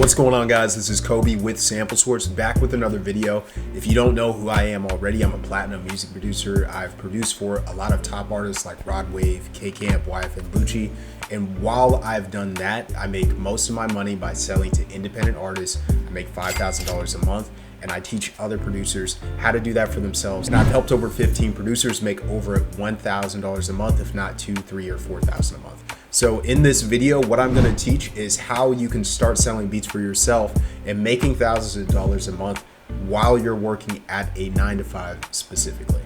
What's going on, guys? This is Kobe with Sample Source, back with another video. If you don't know who I am already, I'm a platinum music producer. I've produced for a lot of top artists like Rod Wave, K-Camp, YFN Lucci. And while I've done that, I make most of my money by selling to independent artists. I make $5,000 a month, and I teach other producers how to do that for themselves. And I've helped over 15 producers make over $1,000 a month, if not $2,000, $3,000, or $4,000 a month. So in this video, what I'm gonna teach is how you can start selling beats for yourself and making thousands of dollars a month while you're working at a 9-to-5 specifically.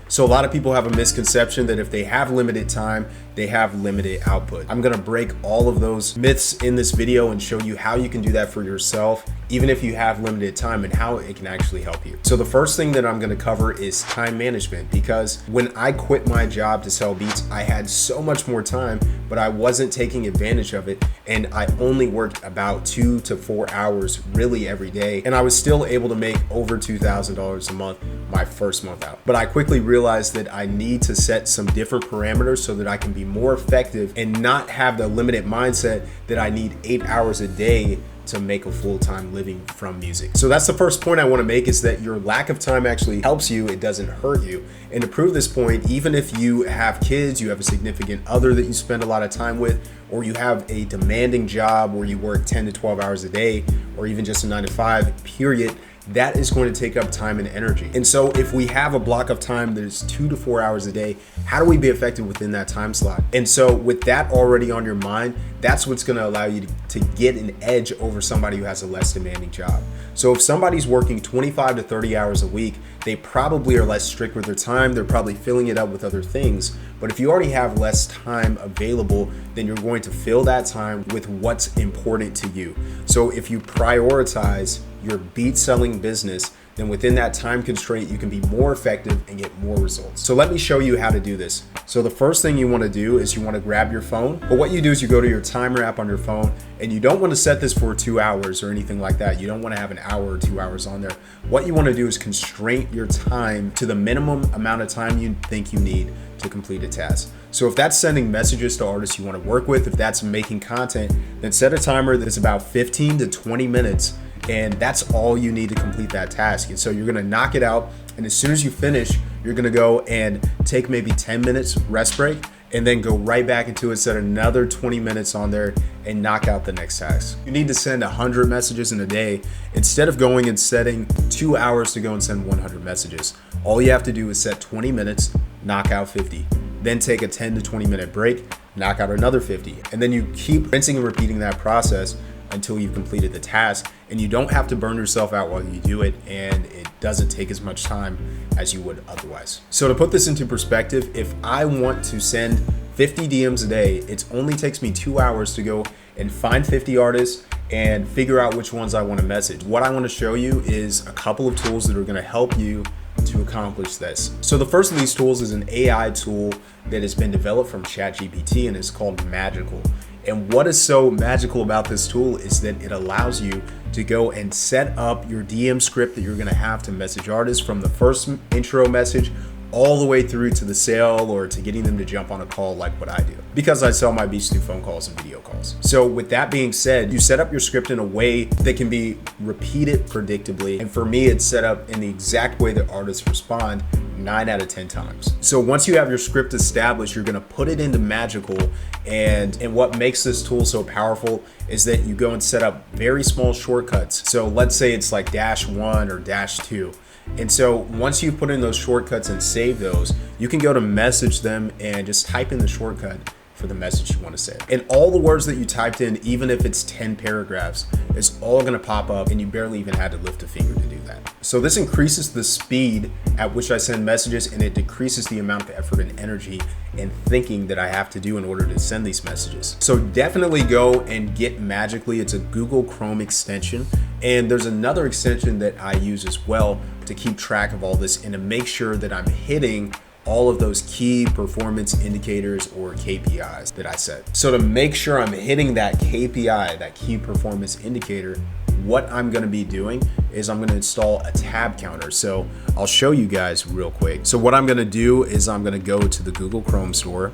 So a lot of people have a misconception that if they have limited time, they have limited output. I'm gonna break all of those myths in this video and show you how you can do that for yourself, even if you have limited time, and how it can actually help you. So the first thing that I'm gonna cover is time management, because when I quit my job to sell beats, I had so much more time, but I wasn't taking advantage of it. And I only worked about 2 to 4 hours really every day. And I was still able to make over $2,000 a month my first month out. But I quickly realized that I need to set some different parameters so that I can be more effective and not have the limited mindset that I need 8 hours a day to make a full-time living from music. So that's the first point I want to make, is that your lack of time actually helps you, it doesn't hurt you. And to prove this point, even if you have kids, you have a significant other that you spend a lot of time with, or you have a demanding job where you work 10 to 12 hours a day, or even just a 9-to-5 period, that is going to take up time and energy. And so if we have a block of time that is 2 to 4 hours a day, how do we be effective within that time slot? And so with that already on your mind, that's what's gonna allow you to get an edge over somebody who has a less demanding job. So if somebody's working 25 to 30 hours a week, they probably are less strict with their time. They're probably filling it up with other things. But if you already have less time available, then you're going to fill that time with what's important to you. So if you prioritize your beat selling business, then within that time constraint, you can be more effective and get more results. So let me show you how to do this. So the first thing you want to do is you want to grab your phone. But what you do is you go to your timer app on your phone, and you don't want to set this for 2 hours or anything like that. You don't want to have an hour or 2 hours on there. What you want to do is constrain your time to the minimum amount of time you think you need to complete a task. So if that's sending messages to artists you want to work with, if that's making content, then set a timer that's about 15 to 20 minutes. And that's all you need to complete that task. And so you're gonna knock it out. And as soon as you finish, you're gonna go and take maybe 10 minutes rest break, and then go right back into it, set another 20 minutes on there, and knock out the next task. You need to send 100 messages in a day instead of going and setting 2 hours to go and send 100 messages. All you have to do is set 20 minutes, knock out 50, then take a 10 to 20 minute break, knock out another 50. And then you keep rinsing and repeating that process until you've completed the task, and you don't have to burn yourself out while you do it, and it doesn't take as much time as you would otherwise. So to put this into perspective, if I want to send 50 DMs a day, it only takes me 2 hours to go and find 50 artists and figure out which ones I want to message. What I want to show you is a couple of tools that are going to help you to accomplish this. So the first of these tools is an AI tool that has been developed from ChatGPT, and it's called Magical. And what is so magical about this tool is that it allows you to go and set up your DM script that you're gonna have to message artists, from the first intro message all the way through to the sale or to getting them to jump on a call like what I do, because I sell my beats through phone calls and video calls. So with that being said, you set up your script in a way that can be repeated predictably. And for me, it's set up in the exact way that artists respond 9 out of 10 times. So once you have your script established, you're gonna put it into Magical. And what makes this tool so powerful is that you go and set up very small shortcuts. So let's say it's like -1 or -2. And so once you've put in those shortcuts and save those, you can go to message them and just type in the shortcut for the message you want to say. And all the words that you typed in, even if it's 10 paragraphs, is all going to pop up, and you barely even had to lift a finger to do that. So this increases the speed at which I send messages, and it decreases the amount of effort and energy and thinking that I have to do in order to send these messages. So definitely go and get Magically. It's a Google Chrome extension. And there's another extension that I use as well to keep track of all this and to make sure that I'm hitting all of those key performance indicators or KPIs that I set. So to make sure I'm hitting that KPI, that key performance indicator, what I'm gonna be doing is I'm gonna install a tab counter. So I'll show you guys real quick. So what I'm gonna do is I'm gonna go to the Google Chrome store,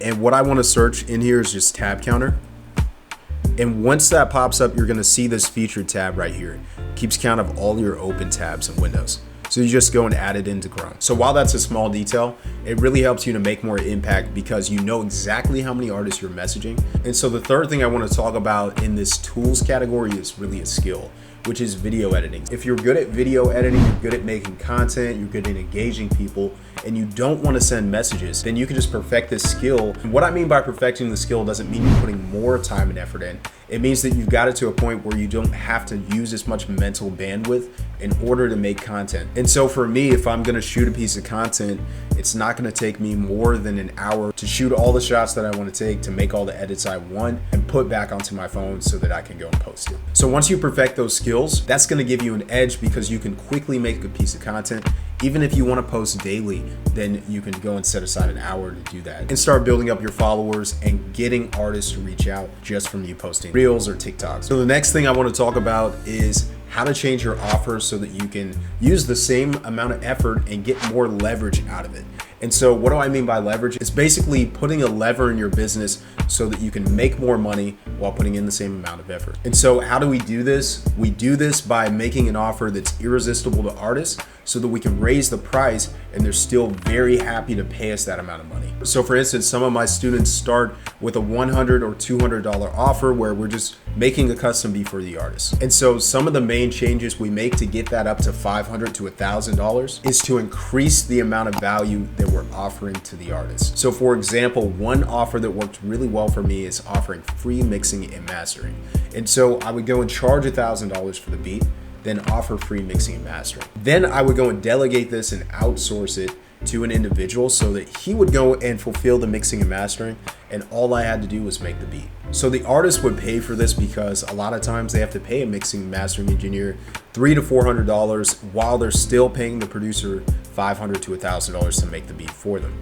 And what I want to search in here is just tab counter. And once that pops up, you're going to see this featured tab right here. It keeps count of all your open tabs in Windows. So you just go and add it into Chrome. So while that's a small detail, it really helps you to make more impact because you know exactly how many artists you're messaging. And so the third thing I want to talk about in this tools category is really a skill, which is video editing. If you're good at video editing, you're good at making content, you're good at engaging people, and you don't want to send messages, then you can just perfect this skill. And what I mean by perfecting the skill doesn't mean you're putting more time and effort in. It means that you've got it to a point where you don't have to use as much mental bandwidth in order to make content. And so for me, if I'm gonna shoot a piece of content, it's not gonna take me more than an hour to shoot all the shots that I wanna take, to make all the edits I want, and put back onto my phone so that I can go and post it. So once you perfect those skills, that's gonna give you an edge because you can quickly make a piece of content. Even if you want to post daily, then you can go and set aside an hour to do that and start building up your followers and getting artists to reach out just from you posting Reels or TikToks. So the next thing I want to talk about is how to change your offers so that you can use the same amount of effort and get more leverage out of it. And so what do I mean by leverage? It's basically putting a lever in your business so that you can make more money while putting in the same amount of effort. And so how do we do this? We do this by making an offer that's irresistible to artists so that we can raise the price and they're still very happy to pay us that amount of money. So for instance, some of my students start with a $100 or $200 offer where we're just making a custom beat for the artist. And so some of the main changes we make to get that up to $500 to $1,000 is to increase the amount of value that we're offering to the artist. So for example, one offer that worked really well for me is offering free mixing and mastering. And so I would go and charge $1,000 for the beat, then offer free mixing and mastering. Then I would go and delegate this and outsource it to an individual so that he would go and fulfill the mixing and mastering, and all I had to do was make the beat. So the artist would pay for this because a lot of times they have to pay a mixing and mastering engineer $300 to $400 while they're still paying the producer $500 to $1,000 to make the beat for them.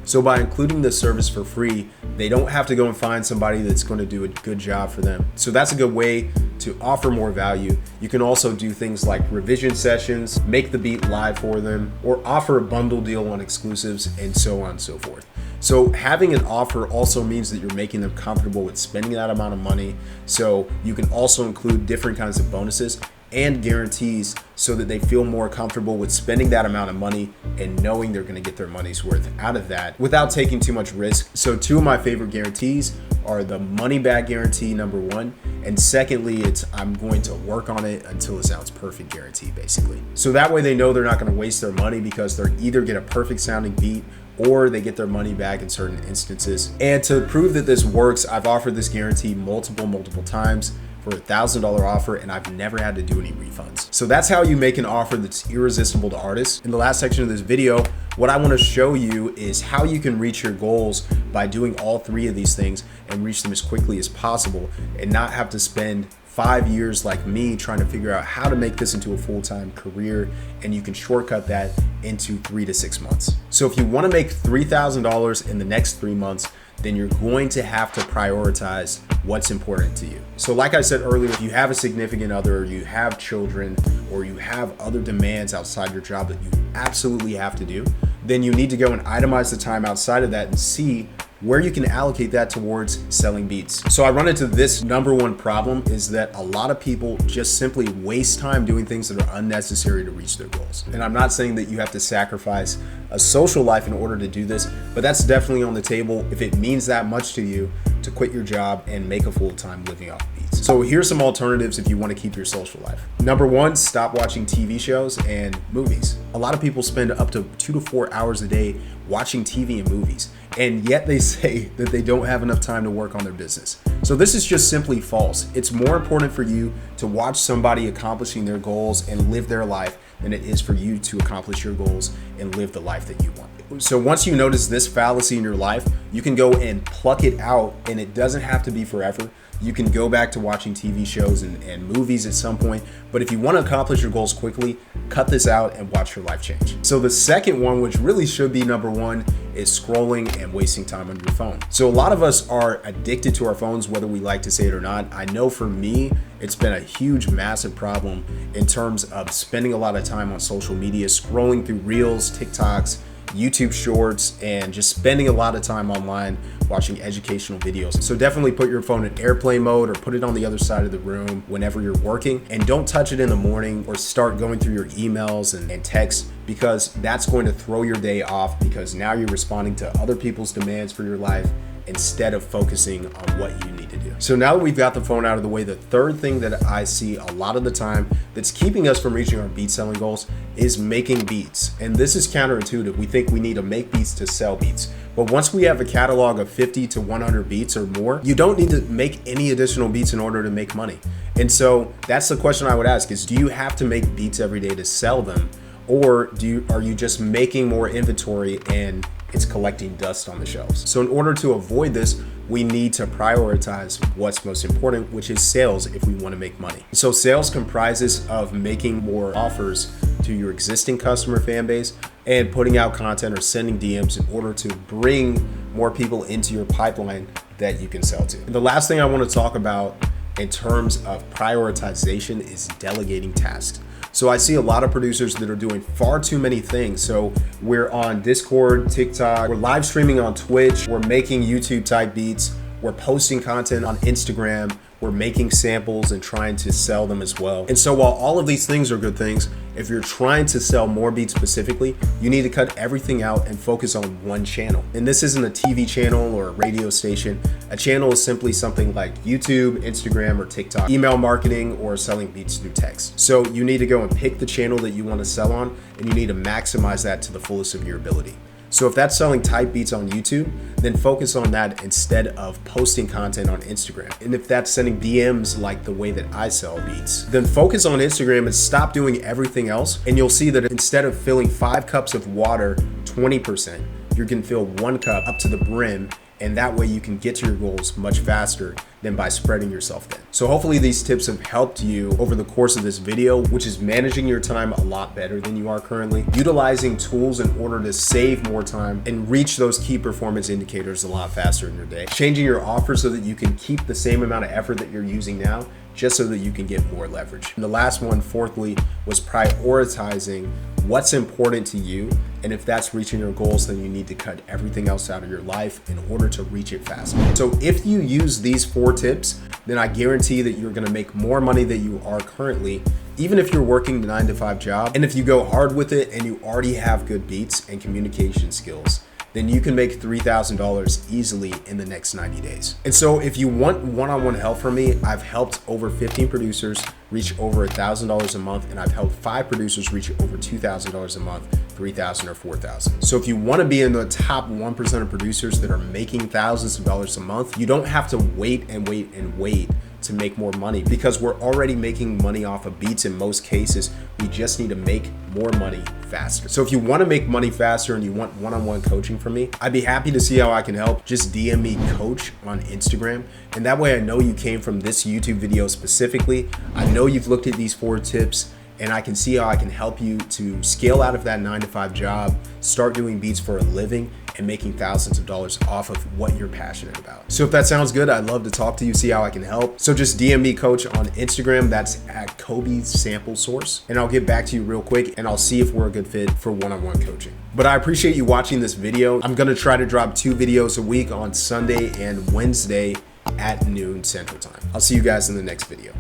So by including this service for free, they don't have to go and find somebody that's going to do a good job for them. So that's a good way to offer more value. You can also do things like revision sessions, make the beat live for them, or offer a bundle deal on exclusives, and so on and so forth. So having an offer also means that you're making them comfortable with spending that amount of money. So you can also include different kinds of bonuses and guarantees so that they feel more comfortable with spending that amount of money and knowing they're going to get their money's worth out of that without taking too much risk. So two of my favorite guarantees are the money back guarantee, number one, and secondly, it's I'm going to work on it until it sounds perfect guarantee, basically. So that way they know they're not going to waste their money because they're either get a perfect sounding beat or they get their money back in certain instances. And to prove that this works, I've offered this guarantee multiple times for a $1,000 offer, and I've never had to do any refunds. So that's how you make an offer that's irresistible to artists. In the last section of this video, what I want to show you is how you can reach your goals by doing all three of these things and reach them as quickly as possible and not have to spend 5 years like me trying to figure out how to make this into a full-time career, and you can shortcut that into 3 to 6 months. So if you want to make $3,000 in the next 3 months, then you're going to have to prioritize what's important to you. So like I said earlier, if you have a significant other, you have children, or you have other demands outside your job that you absolutely have to do, then you need to go and itemize the time outside of that and see where you can allocate that towards selling beats. So I run into this number one problem is that a lot of people just simply waste time doing things that are unnecessary to reach their goals. And I'm not saying that you have to sacrifice a social life in order to do this, but that's definitely on the table if it means that much to you to quit your job and make a full-time living off beats. So here's some alternatives if you want to keep your social life. Number one, stop watching TV shows and movies. A lot of people spend up to 2 to 4 hours a day watching TV and movies, and yet they say that they don't have enough time to work on their business. So this is just simply false. It's more important for you to watch somebody accomplishing their goals and live their life than it is for you to accomplish your goals and live the life that you want. So once you notice this fallacy in your life, you can go and pluck it out, and it doesn't have to be forever. You can go back to watching TV shows and movies at some point, but if you want to accomplish your goals quickly, cut this out and watch your life change. So the second one, which really should be number one, is scrolling and wasting time on your phone. So a lot of us are addicted to our phones, whether we like to say it or not. I know for me, it's been a huge, massive problem in terms of spending a lot of time on social media, scrolling through Reels, TikToks, YouTube shorts, and just spending a lot of time online watching educational videos. So definitely put your phone in airplane mode or put it on the other side of the room whenever you're working, and don't touch it in the morning or start going through your emails and texts, because that's going to throw your day off, because now you're responding to other people's demands for your life instead of focusing on what you need to do. So now that we've got the phone out of the way, the third thing that I see a lot of the time that's keeping us from reaching our beat selling goals is making beats. And this is counterintuitive. We think we need to make beats to sell beats. But once we have a catalog of 50 to 100 beats or more, you don't need to make any additional beats in order to make money. And so that's the question I would ask is, do you have to make beats every day to sell them? Or are you just making more inventory and it's collecting dust on the shelves? So in order to avoid this, we need to prioritize what's most important, which is sales if we want to make money. So sales comprises of making more offers to your existing customer fan base and putting out content or sending DMs in order to bring more people into your pipeline that you can sell to. And the last thing I want to talk about in terms of prioritization is delegating tasks. So I see a lot of producers that are doing far too many things. So we're on Discord, TikTok, we're live streaming on Twitch, we're making YouTube type beats, we're posting content on Instagram, we're making samples and trying to sell them as well. And so while all of these things are good things, if you're trying to sell more beats specifically, you need to cut everything out and focus on one channel. And this isn't a TV channel or a radio station. A channel is simply something like YouTube, Instagram, or TikTok, email marketing, or selling beats through text. So you need to go and pick the channel that you want to sell on, and you need to maximize that to the fullest of your ability. So if that's selling type beats on YouTube, then focus on that instead of posting content on Instagram. And if that's sending DMs like the way that I sell beats, then focus on Instagram and stop doing everything else. And you'll see that instead of filling 5 cups of water 20%, you can fill 1 cup up to the brim. And that way you can get to your goals much faster than by spreading yourself thin. So hopefully these tips have helped you over the course of this video, which is managing your time a lot better than you are currently, utilizing tools in order to save more time and reach those key performance indicators a lot faster in your day, changing your offer so that you can keep the same amount of effort that you're using now, just so that you can get more leverage. And the last one, fourthly, was prioritizing what's important to you. And if that's reaching your goals, then you need to cut everything else out of your life in order to reach it faster. So if you use these 4 tips, then I guarantee that you're gonna make more money than you are currently, even if you're working the 9-to-5 job. And if you go hard with it and you already have good beats and communication skills, then you can make $3,000 easily in the next 90 days. And so if you want one-on-one help from me, I've helped over 15 producers reach over $1,000 a month, and I've helped 5 producers reach over $2,000 a month, $3,000 or $4,000. So if you want to be in the top 1% of producers that are making thousands of dollars a month, you don't have to wait to make more money, because we're already making money off of beats in most cases. We just need to make more money faster. So if you want to make money faster and you want one-on-one coaching from me, I'd be happy to see how I can help. Just DM me coach on Instagram. And that way I know you came from this YouTube video specifically. I know you've looked at these 4 tips, and I can see how I can help you to scale out of that 9-to-5 job, start doing beats for a living, and making thousands of dollars off of what you're passionate about. So if that sounds good, I'd love to talk to you, see how I can help. So just DM me coach on Instagram. That's at Kobe Sample Source. And I'll get back to you real quick, and I'll see if we're a good fit for one-on-one coaching. But I appreciate you watching this video. I'm gonna try to drop 2 videos a week on Sunday and Wednesday at noon Central Time. I'll see you guys in the next video.